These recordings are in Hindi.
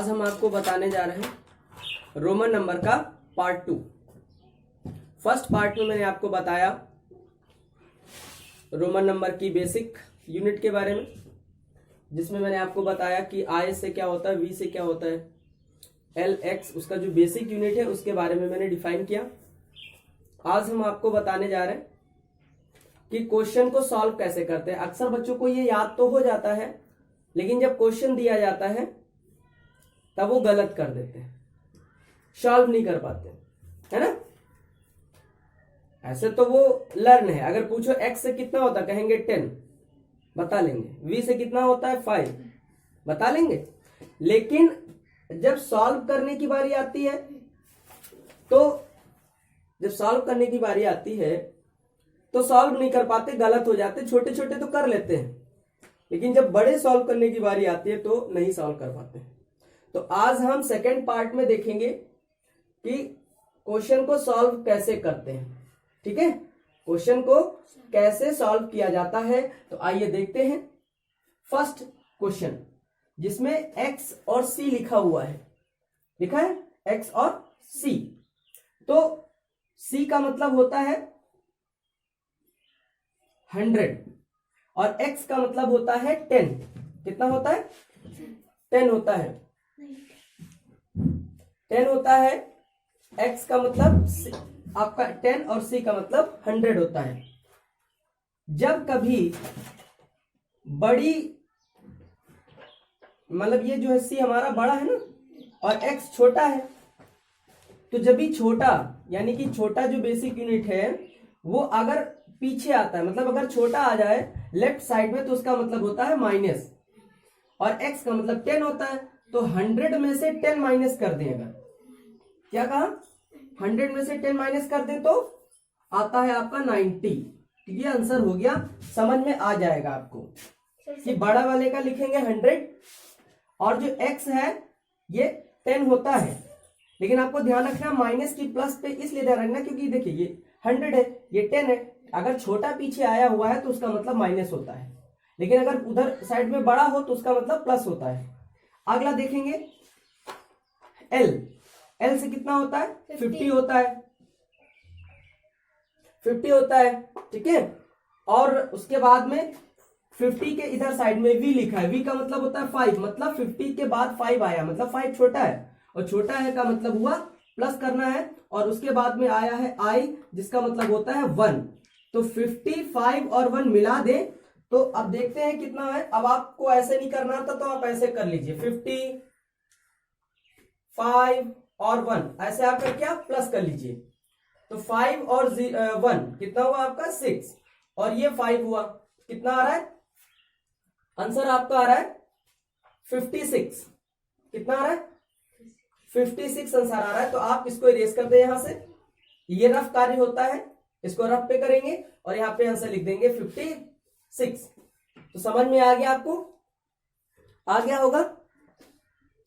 आज हम आपको बताने जा रहे हैं रोमन नंबर का पार्ट 2। फर्स्ट पार्ट में मैंने आपको बताया रोमन नंबर की बेसिक यूनिट के बारे में, जिसमें मैंने आपको बताया कि आई से क्या होता है, वी से क्या होता है, एल एक्स उसका जो बेसिक यूनिट है उसके बारे में मैंने डिफाइन किया। आज हम आपको बताने जा रहे हैं कि क्वेश्चन को सॉल्व कैसे करते हैं। अक्सर बच्चों को ये याद तो हो जाता है, लेकिन जब क्वेश्चन दिया जाता है तब वो गलत कर देते हैं, सॉल्व नहीं कर पाते, है ना। ऐसे तो वो लर्न है। अगर पूछो x से कितना होता है, कहेंगे 10, बता लेंगे। v से कितना होता है 5, बता लेंगे। लेकिन जब सॉल्व करने की बारी आती है तो सॉल्व नहीं कर पाते, गलत हो जाते। छोटे छोटे तो कर लेते हैं, लेकिन जब बड़े सॉल्व करने की बारी आती है तो नहीं सॉल्व कर पाते। तो आज हम सेकेंड पार्ट में देखेंगे कि क्वेश्चन को सॉल्व कैसे करते हैं। ठीक है, क्वेश्चन को कैसे सॉल्व किया जाता है। तो आइए देखते हैं फर्स्ट क्वेश्चन, जिसमें x और c लिखा हुआ है। लिखा है x और c। तो c का मतलब होता है 100 और x का मतलब होता है 10। कितना होता है? 10 होता है। 10 होता है। x का मतलब आपका 10 और c का मतलब 100 होता है। जब कभी बड़ी, मतलब ये जो है c हमारा बड़ा है ना और x छोटा है, तो जब भी छोटा यानी कि छोटा जो बेसिक यूनिट है वो अगर पीछे आता है, मतलब अगर छोटा आ जाए लेफ्ट साइड में, तो उसका मतलब होता है माइनस। और x का मतलब 10 होता है, तो 100 में से 10 माइनस कर दें। अगर क्या कहा, 100 में से 10 माइनस कर दें तो आता है आपका 90। ये आंसर हो गया। समझ में आ जाएगा आपको कि बड़ा वाले का लिखेंगे 100 और जो x है ये 10 होता है। लेकिन आपको ध्यान रखना माइनस की प्लस पे इसलिए ध्यान रखना क्योंकि देखिए ये 100 है, ये 10 है। अगर छोटा पीछे आया हुआ है तो उसका मतलब माइनस होता है, लेकिन अगर उधर साइड में बड़ा हो तो उसका मतलब प्लस होता है। अगला देखेंगे एल से कितना होता है? 50 होता है। 50 होता है, ठीक है। और उसके बाद में 50 के इधर साइड में v लिखा है। v का मतलब होता है 5, मतलब 50 के बाद 5 आया, मतलब 5 छोटा है, और छोटा है का मतलब हुआ प्लस करना है। और उसके बाद में आया है i, जिसका मतलब होता है 1। तो 55 और 1 मिला दे तो अब देखते हैं कितना है। अब आपको ऐसे नहीं करना था तो आप ऐसे कर लीजिए, 55 और 1 ऐसे आप करके आप प्लस कर लीजिए। तो 5 और 1 कितना हुआ आपका 6, और ये 5 हुआ। कितना आ रहा है आंसर आपका? आ रहा है 56। कितना आ रहा है? 56 आंसर आ रहा है। तो आप इसको इरेज कर दे यहां से। ये रफ कार्य होता है, इसको रफ पे करेंगे और यहाँ पे आंसर लिख देंगे 56। तो समझ में आ गया आपको? आ गया होगा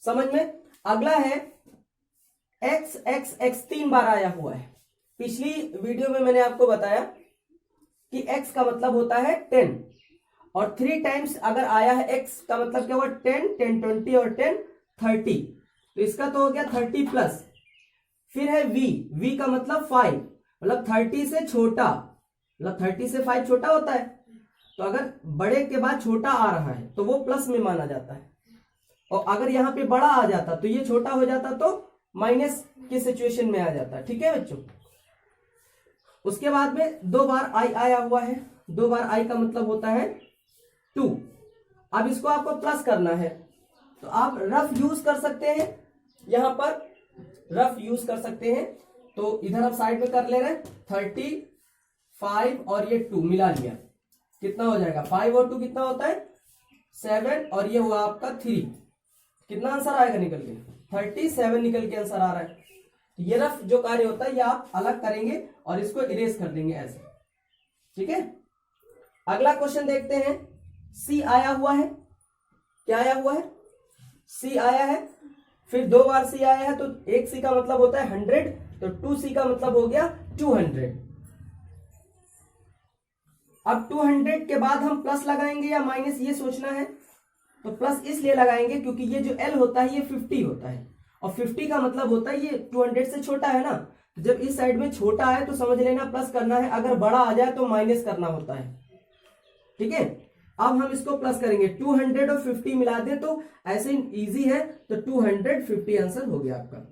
समझ में। अगला है x x x 3 बार आया हुआ है। पिछली वीडियो में मैंने आपको बताया कि x का मतलब होता है 10 और 3 टाइम्स अगर आया है x का मतलब क्या हुआ? 10, 10, 20 और 10, 30। तो इसका तो हो गया 30 प्लस। फिर है v का मतलब 5, मतलब 30 से छोटा, मतलब 30 से 5 छोटा होता है। तो अगर बड़े के बाद छोटा आ रहा है तो वो प्लस में माना जाता है, और अगर यहाँ पे बड़ा आ जाता तो ये छोटा हो जाता तो माइनस की सिचुएशन में आ जाता। ठीक है बच्चों। उसके बाद में 2 बार i आया हुआ है। 2 बार i का मतलब होता है 2। अब इसको आपको प्लस करना है तो आप रफ यूज कर सकते हैं, यहां पर रफ यूज कर सकते हैं। तो इधर आप साइड में कर ले रहे हैं 35 और ये 2 मिला लिया, कितना हो जाएगा? 5 और 2 कितना होता है? 7, और ये हुआ आपका 3। कितना आंसर आएगा निकल के? 37 निकल के आंसर आ रहा है। ये रफ जो कार्य होता है ये आप अलग करेंगे और इसको इरेज कर देंगे ऐसे। ठीक है। अगला क्वेश्चन देखते हैं। सी आया हुआ है। क्या आया हुआ है? सी आया है। फिर 2 बार सी आया है, तो एक सी का मतलब होता है 100, तो 2c का मतलब हो गया 200। अब 200 के बाद हम प्लस लगाएंगे या माइनस, ये सोचना है। तो प्लस इसलिए लगाएंगे क्योंकि ये जो L होता है ये 50 होता है, और 50 का मतलब होता है ये 200 से छोटा है ना। तो जब इस साइड में छोटा है तो समझ लेना प्लस करना है, अगर बड़ा आ जाए तो माइनस करना होता है। ठीक है, अब हम इसको प्लस करेंगे, 200 और 50 मिला दें तो ऐसे इजी है, तो 250 आंसर हो गया आपका।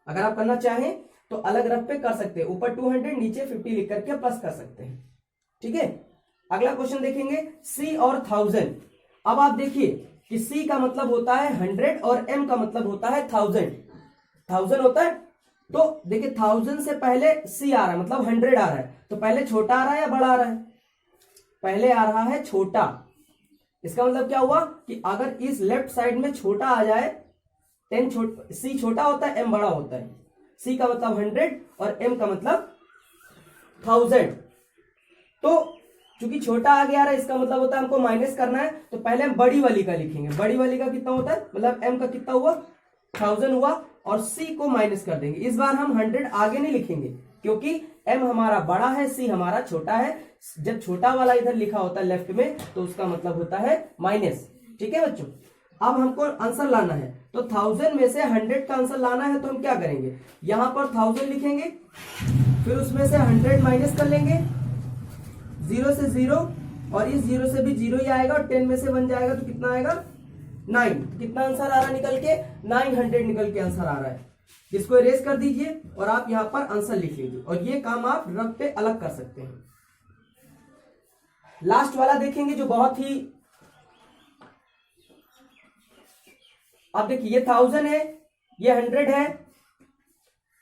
अगर आप करना चाहें तो अलग रफ पे कर सकते हैं, ऊपर 200 नीचे 50 लिख करके प्लस कर सकते हैं। ठीक है, अगला क्वेश्चन देखेंगे, C और 1000। अब आप देखिए कि C का मतलब होता है 100 और M का मतलब होता है 1000 होता है। तो देखिए 1000 से पहले C आ रहा है, मतलब 100 आ रहा है, तो पहले छोटा आ रहा है या बड़ा आ रहा है? पहले आ रहा है छोटा। इसका मतलब क्या हुआ कि अगर इस लेफ्ट साइड में छोटा आ जाए, C छोटा होता है, M बड़ा होता है। C का मतलब 100 और M का मतलब 1000। तो चूंकि छोटा आगे आ रहा है, इसका मतलब होता है हमको माइनस करना है, तो पहले हम बड़ी वाली का लिखेंगे। बड़ी वाली का कितना होता है, मतलब M का कितना हुआ, 1000 हुआ, और C को माइनस कर देंगे। इस बार हम 100 आगे नहीं लिखेंगे क्योंकि M हमारा बड़ा है, C हमारा छोटा है। जब छोटा वाला इधर लिखा होता है लेफ्ट में, तो उसका मतलब होता है माइनस। ठीक है बच्चों, अब हमको आंसर लाना है, तो 1000 में से 100 का आंसर लाना है, तो हम क्या करेंगे, यहां पर 1000 लिखेंगे, फिर उसमें से 100 माइनस कर लेंगे, 0 से 0, और इस 0 से भी 0 ही आएगा, और 10 में से 1 जाएगा तो कितना आएगा, 9। कितना आंसर आ रहा है निकल के, 900 निकल के आंसर आ रहा है। इसको इरेज कर दीजिए और आप यहां पर आंसर लिख लीजिए, और ये काम आप रफ पे अलग कर सकते हैं। लास्ट वाला देखेंगे जो बहुत ही, अब देखिए ये 1000 है, ये 100 है,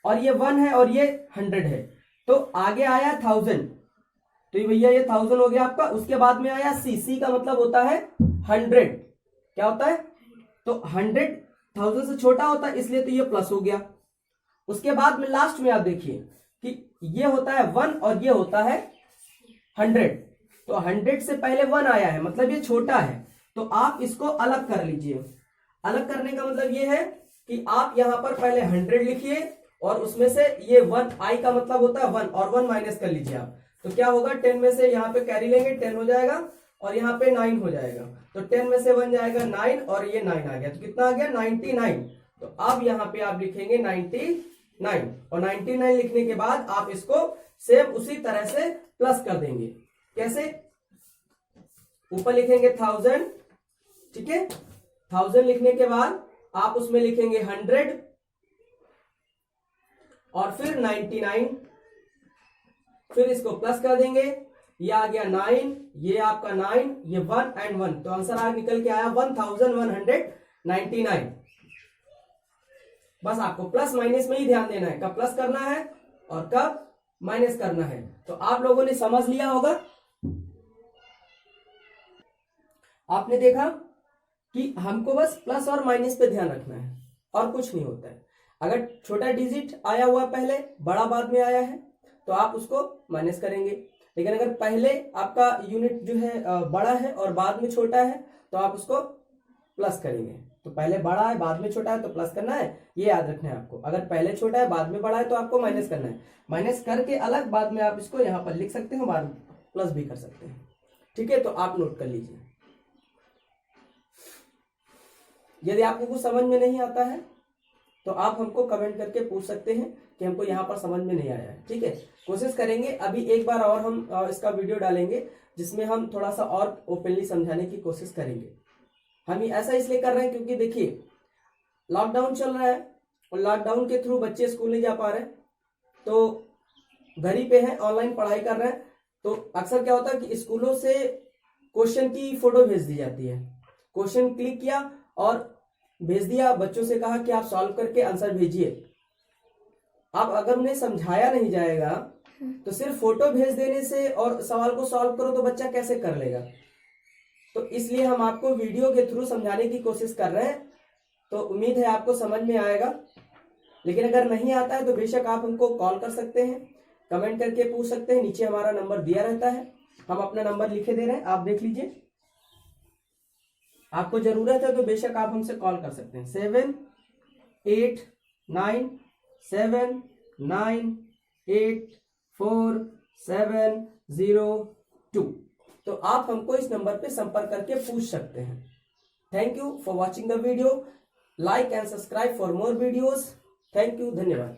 और ये 1 है, और ये 100 है। तो आगे आया 1000, तो ये भैया ये 1000 हो गया आपका। उसके बाद में आया C का मतलब होता है 100। क्या होता है, तो 100 1000 से छोटा होता है, इसलिए तो ये प्लस हो गया। उसके बाद में लास्ट में आप देखिए कि ये होता है 1 और ये होता है 100। तो 100 से पहले 1 आया है, मतलब ये छोटा है, तो आप इसको अलग कर लीजिए। अलग करने का मतलब ये है कि आप यहां पर पहले 100 लिखिए, और उसमें से ये 1, I का मतलब होता है 1, और 1 माइनस कर लीजिए आप। तो क्या होगा, 10 में से यहाँ पे कैरी लेंगे, 10 हो जाएगा, और यहाँ पे 9 हो जाएगा। तो 10 में से 1 जाएगा 9, और ये 9 आ गया, तो कितना आ गया, 99। तो अब यहाँ पे आप लिखेंगे 99, और 99 लिखने के बाद आप इसको सेम उसी तरह से प्लस कर देंगे। कैसे, ऊपर लिखेंगे 1000, ठीक है, 1000 लिखने के बाद आप उसमें लिखेंगे 100, और फिर 99, फिर इसको प्लस कर देंगे, ये आ गया 9, ये आपका 9, ये 1 एंड 1, तो आंसर आज निकल के आया 1199। बस आपको प्लस माइनस में ही ध्यान देना है, कब प्लस करना है और कब माइनस करना है। तो आप लोगों ने समझ लिया होगा। आपने देखा कि हमको बस प्लस और माइनस पे ध्यान रखना है, और कुछ नहीं होता है। अगर छोटा डिजिट आया हुआ पहले, बड़ा बाद में आया है, तो आप उसको माइनस करेंगे। लेकिन अगर पहले आपका यूनिट जो है बड़ा है और बाद में छोटा है, तो आप उसको प्लस करेंगे। तो पहले बड़ा है बाद में छोटा है तो प्लस करना है, ये याद रखना है आपको। अगर पहले छोटा है बाद में बड़ा है तो आपको माइनस करना है। माइनस करके अलग बाद में आप इसको यहाँ पर लिख सकते हो, बाद प्लस भी कर सकते हैं। ठीक है, तो आप नोट कर लीजिए। यदि आपको कुछ समझ में नहीं आता है तो आप हमको कमेंट करके पूछ सकते हैं कि हमको यहाँ पर समझ में नहीं आया है। ठीक है, कोशिश करेंगे अभी एक बार और हम इसका वीडियो डालेंगे, जिसमें हम थोड़ा सा और ओपनली समझाने की कोशिश करेंगे। हम ऐसा इसलिए कर रहे हैं क्योंकि देखिए लॉकडाउन चल रहा है, और लॉकडाउन के थ्रू बच्चे स्कूल नहीं जा पा रहे, तो घर ही पे हैं, ऑनलाइन पढ़ाई कर रहे हैं। तो अक्सर क्या होता है कि स्कूलों से क्वेश्चन की फोटो भेज दी जाती है। क्वेश्चन क्लिक किया और भेज दिया, बच्चों से कहा कि आप सॉल्व करके आंसर भेजिए। अब अगर उन्हें समझाया नहीं जाएगा तो सिर्फ फोटो भेज देने से और सवाल को सॉल्व करो तो बच्चा कैसे कर लेगा। तो इसलिए हम आपको वीडियो के थ्रू समझाने की कोशिश कर रहे हैं। तो उम्मीद है आपको समझ में आएगा। लेकिन अगर नहीं आता है तो बेशक आप हमको कॉल कर सकते हैं, कमेंट करके पूछ सकते हैं। नीचे हमारा नंबर दिया रहता है, हम अपना नंबर लिखे दे रहे हैं, आप देख लीजिए। आपको जरूरत है तो बेशक आप हमसे कॉल कर सकते हैं। 7897984702। तो आप हमको इस नंबर पे संपर्क करके पूछ सकते हैं। Thank you for watching the video, like and subscribe for more videos. Thank you, धन्यवाद।